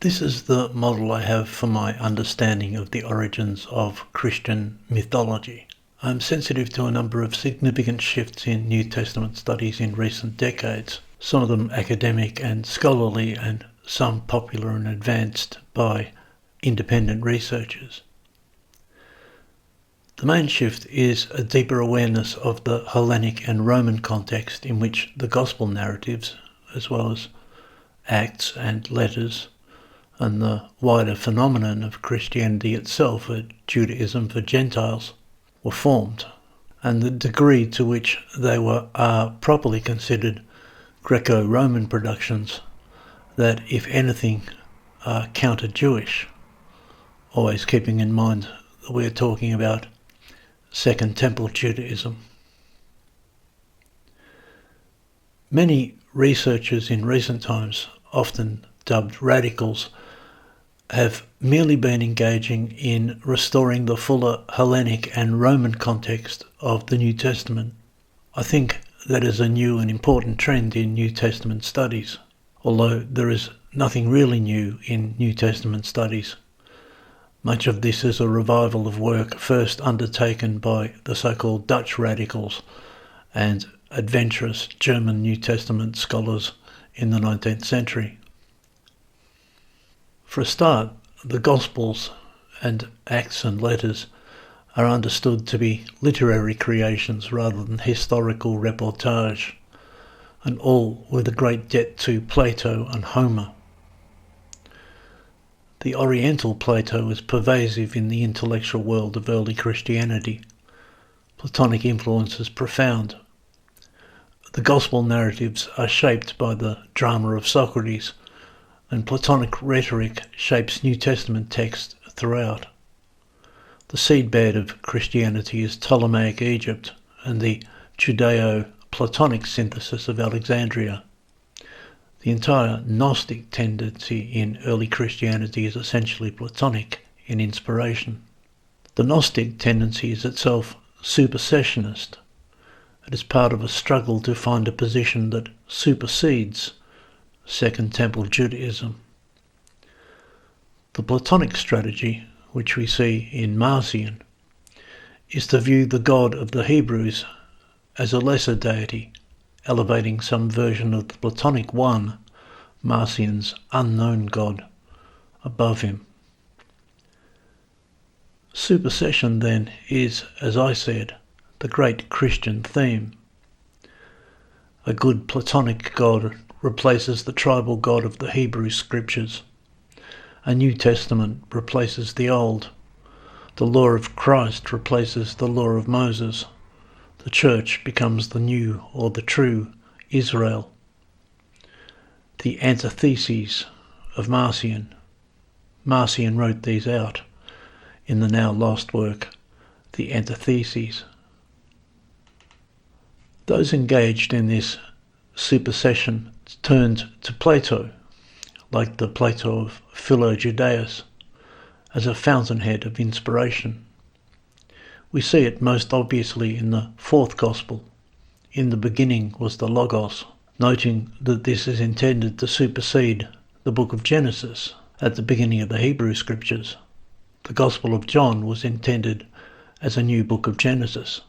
This is the model I have for my understanding of the origins of Christian mythology. I'm sensitive to a number of significant shifts in New Testament studies in recent decades, some of them academic and scholarly and some popular and advanced by independent researchers. The main shift is a deeper awareness of the Hellenic and Roman context in which the Gospel narratives, as well as Acts and letters, and the wider phenomenon of Christianity itself, or Judaism for Gentiles, were formed, and the degree to which they are properly considered Greco-Roman productions that, if anything, are counter-Jewish, always keeping in mind that we're talking about Second Temple Judaism. Many researchers in recent times, often dubbed radicals, have merely been engaging in restoring the fuller Hellenic and Roman context of the New Testament. I think that is a new and important trend in New Testament studies, although there is nothing really new in New Testament studies. Much of this is a revival of work first undertaken by the so-called Dutch radicals and adventurous German New Testament scholars in the 19th century. For a start, the Gospels and Acts and letters are understood to be literary creations rather than historical reportage, and all with a great debt to Plato and Homer. The Oriental Plato is pervasive in the intellectual world of early Christianity. Platonic influence is profound. The Gospel narratives are shaped by the drama of Socrates, and Platonic rhetoric shapes New Testament text throughout. The seedbed of Christianity is Ptolemaic Egypt and the Judeo-Platonic synthesis of Alexandria. The entire Gnostic tendency in early Christianity is essentially Platonic in inspiration. The Gnostic tendency is itself supersessionist. It is part of a struggle to find a position that supersedes Second Temple Judaism. The Platonic strategy, which we see in Marcion, is to view the God of the Hebrews as a lesser deity, elevating some version of the Platonic one, Marcion's unknown God, above him. Supersession, then, is, as I said, the great Christian theme. A good Platonic God replaces the tribal God of the Hebrew Scriptures. A New Testament replaces the Old. The law of Christ replaces the law of Moses. The Church becomes the new or the true Israel. The antitheses of Marcion. Marcion wrote these out in the now lost work, The Antitheses. Those engaged in this supersession turned to Plato, like the Plato of Philo-Judaeus, as a fountainhead of inspiration. We see it most obviously in the fourth Gospel. In the beginning was the Logos, noting that this is intended to supersede the book of Genesis at the beginning of the Hebrew Scriptures. The Gospel of John was intended as a new book of Genesis.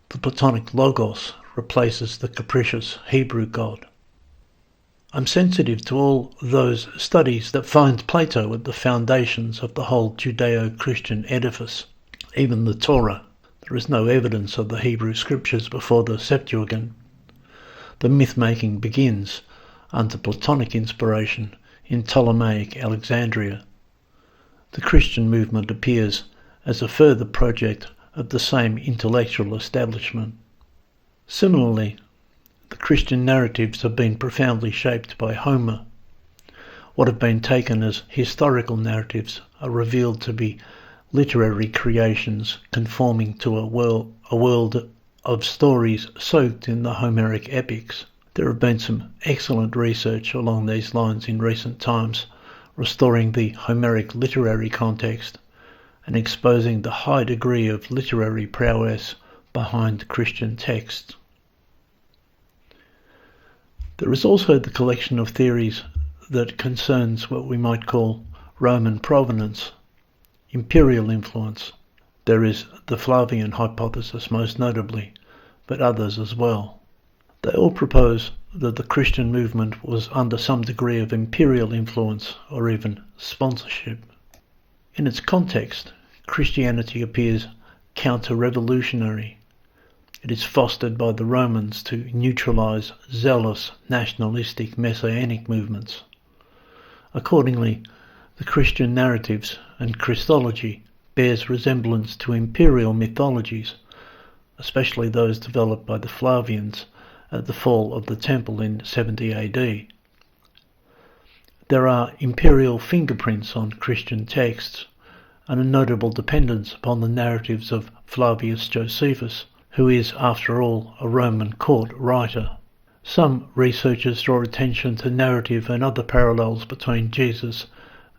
The Platonic Logos replaces the capricious Hebrew God. I'm sensitive to all those studies that find Plato at the foundations of the whole Judeo-Christian edifice. Even the Torah. There is no evidence of the Hebrew Scriptures before the Septuagint. The myth-making begins, under Platonic inspiration, in Ptolemaic Alexandria. The Christian movement appears as a further project of the same intellectual establishment. Similarly, the Christian narratives have been profoundly shaped by Homer. What have been taken as historical narratives are revealed to be literary creations conforming to a world of stories soaked in the Homeric epics. There have been some excellent research along these lines in recent times, restoring the Homeric literary context and exposing the high degree of literary prowess behind Christian texts. There is also the collection of theories that concerns what we might call Roman provenance, imperial influence. There is the Flavian hypothesis most notably, but others as well. They all propose that the Christian movement was under some degree of imperial influence or even sponsorship. In its context, Christianity appears counter-revolutionary. It is fostered by the Romans to neutralize zealous nationalistic messianic movements. Accordingly, the Christian narratives and Christology bears resemblance to imperial mythologies, especially those developed by the Flavians at the fall of the temple in 70 AD. There are imperial fingerprints on Christian texts and a notable dependence upon the narratives of Flavius Josephus, who is, after all, a Roman court writer. Some researchers draw attention to narrative and other parallels between Jesus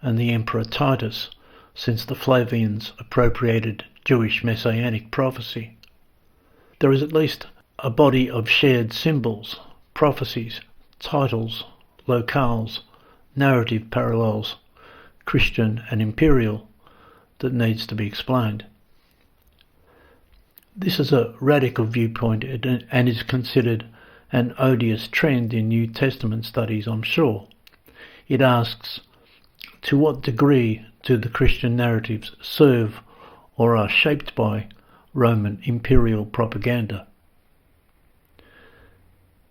and the Emperor Titus, since the Flavians appropriated Jewish messianic prophecy. There is at least a body of shared symbols, prophecies, titles, locales, narrative parallels, Christian and imperial, that needs to be explained. This is a radical viewpoint and is considered an odious trend in New Testament studies, I'm sure. It asks, to what degree do the Christian narratives serve or are shaped by Roman imperial propaganda?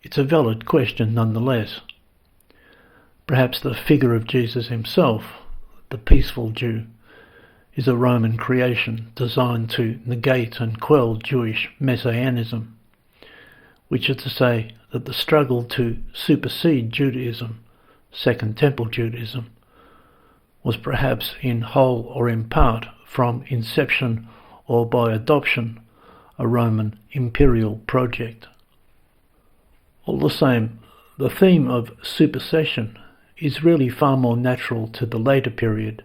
It's a valid question nonetheless. Perhaps the figure of Jesus himself, the peaceful Jew, is a Roman creation designed to negate and quell Jewish messianism, which is to say that the struggle to supersede Judaism, Second Temple Judaism, was perhaps in whole or in part from inception or by adoption a Roman imperial project. All the same, the theme of supersession is really far more natural to the later period,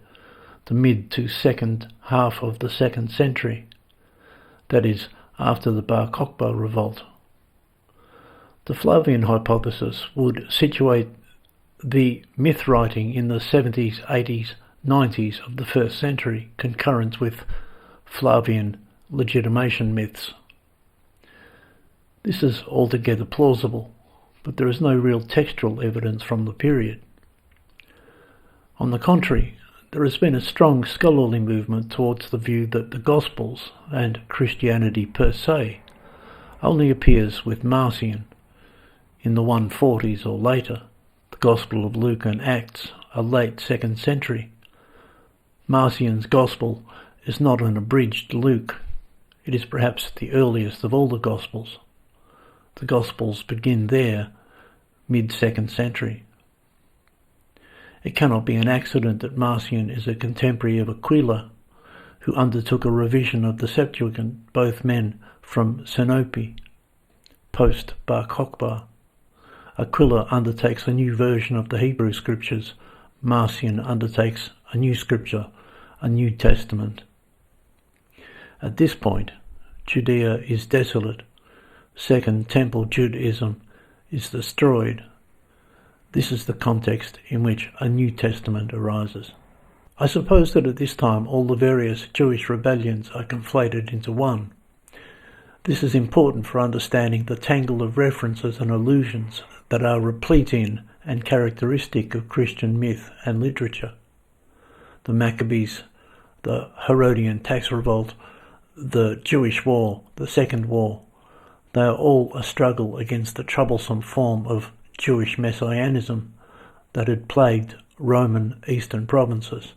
the mid to second half of the 2nd century, that is, after the Bar Kokhba revolt. The Flavian hypothesis would situate the myth writing in the 70s, 80s, 90s of the 1st century, concurrent with Flavian legitimation myths. This is altogether plausible, but there is no real textual evidence from the period. On the contrary, there has been a strong scholarly movement towards the view that the Gospels, and Christianity per se, only appears with Marcion in the 140s or later. The Gospel of Luke and Acts are late 2nd century. Marcion's Gospel is not an abridged Luke. It is perhaps the earliest of all the Gospels. The Gospels begin there, mid-2nd century. It cannot be an accident that Marcion is a contemporary of Aquila, who undertook a revision of the Septuagint, both men from Sinope, post-Bar Kokhba. Aquila undertakes a new version of the Hebrew Scriptures. Marcion undertakes a new scripture, a New Testament. At this point, Judea is desolate. Second Temple Judaism is destroyed. This is the context in which a New Testament arises. I suppose that at this time all the various Jewish rebellions are conflated into one. This is important for understanding the tangle of references and allusions that are replete in and characteristic of Christian myth and literature. The Maccabees, the Herodian tax revolt, the Jewish war, the Second War, they are all a struggle against the troublesome form of Jewish messianism that had plagued Roman eastern provinces.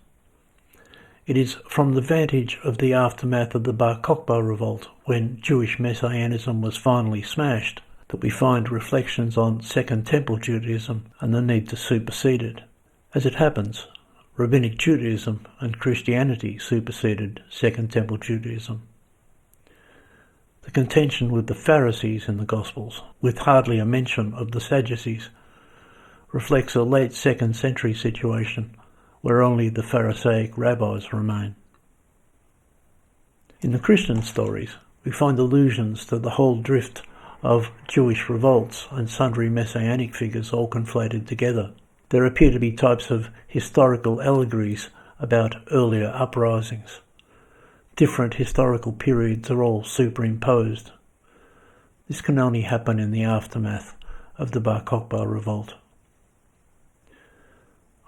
It is from the vantage of the aftermath of the Bar Kokhba revolt, when Jewish messianism was finally smashed, that we find reflections on Second Temple Judaism and the need to supersede it. As it happens, Rabbinic Judaism and Christianity superseded Second Temple Judaism. The contention with the Pharisees in the Gospels, with hardly a mention of the Sadducees, reflects a late 2nd century situation where only the Pharisaic rabbis remain. In the Christian stories, we find allusions to the whole drift of Jewish revolts and sundry messianic figures all conflated together. There appear to be types of historical allegories about earlier uprisings. Different historical periods are all superimposed. This can only happen in the aftermath of the Bar Kokhba revolt.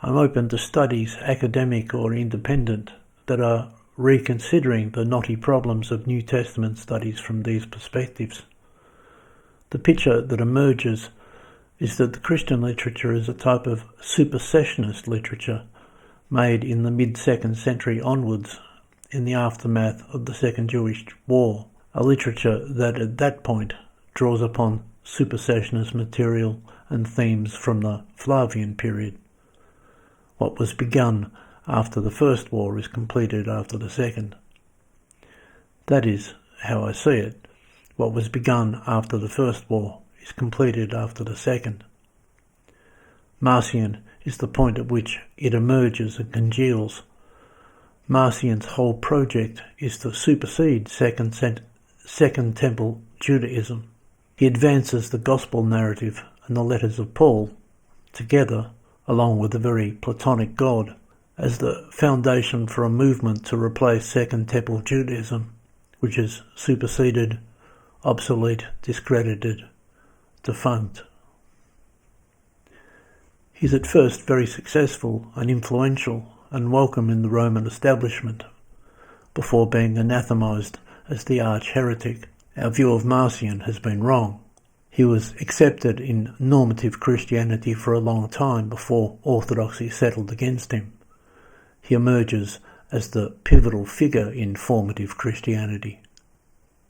I'm open to studies, academic or independent, that are reconsidering the knotty problems of New Testament studies from these perspectives. The picture that emerges is that the Christian literature is a type of supersessionist literature made in the mid-2nd century onwards in the aftermath of the Second Jewish War, a literature that at that point draws upon supersessionist material and themes from the Flavian period. What was begun after the First War is completed after the Second. That is how I see it. What was begun after the First War is completed after the Second. Marcion is the point at which it emerges and congeals. Marcion's whole project is to supersede Second Temple Judaism. He advances the Gospel narrative and the letters of Paul together, along with a very Platonic God, as the foundation for a movement to replace Second Temple Judaism, which is superseded, obsolete, discredited, defunct. He's at first very successful and influential and welcome in the Roman establishment, before being anathematized as the arch-heretic. Our view of Marcion has been wrong. He was accepted in normative Christianity for a long time before orthodoxy settled against him. He emerges as the pivotal figure in formative Christianity.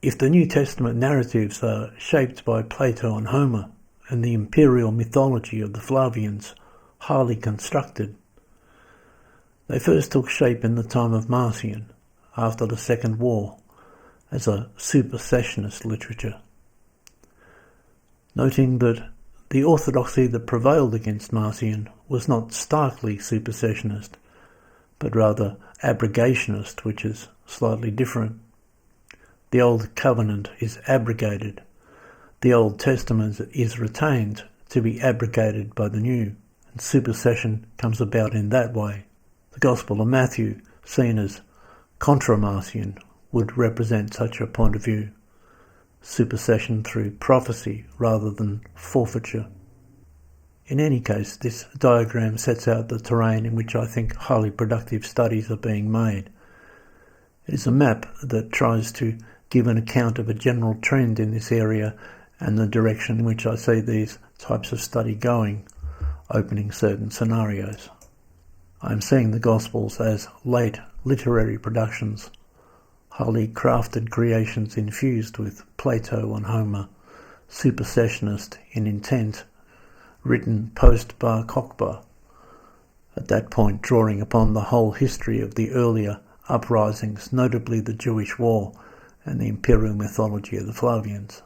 If the New Testament narratives are shaped by Plato and Homer, and the imperial mythology of the Flavians highly constructed, they first took shape in the time of Marcion, after the Second War, as a supersessionist literature. Noting that the orthodoxy that prevailed against Marcion was not starkly supersessionist, but rather abrogationist, which is slightly different. The Old Covenant is abrogated. The Old Testament is retained to be abrogated by the New, and supersession comes about in that way. The Gospel of Matthew, seen as contra-Marcion, would represent such a point of view. Supersession through prophecy rather than forfeiture. In any case, this diagram sets out the terrain in which I think highly productive studies are being made. It is a map that tries to give an account of a general trend in this area and the direction in which I see these types of study going, opening certain scenarios. I am seeing the Gospels as late literary productions, highly crafted creations infused with Plato and Homer, supersessionist in intent, written post-Bar Kokhba, at that point drawing upon the whole history of the earlier uprisings, notably the Jewish War and the imperial mythology of the Flavians.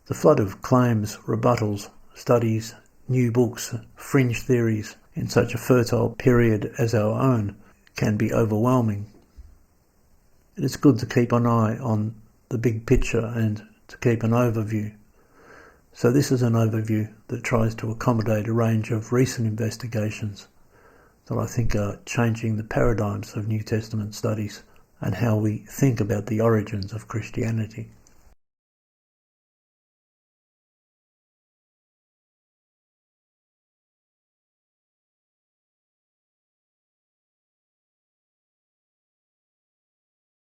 The flood of claims, rebuttals, studies, new books, fringe theories in such a fertile period as our own can be overwhelming. It is good to keep an eye on the big picture and to keep an overview. So this is an overview that tries to accommodate a range of recent investigations that I think are changing the paradigms of New Testament studies and how we think about the origins of Christianity.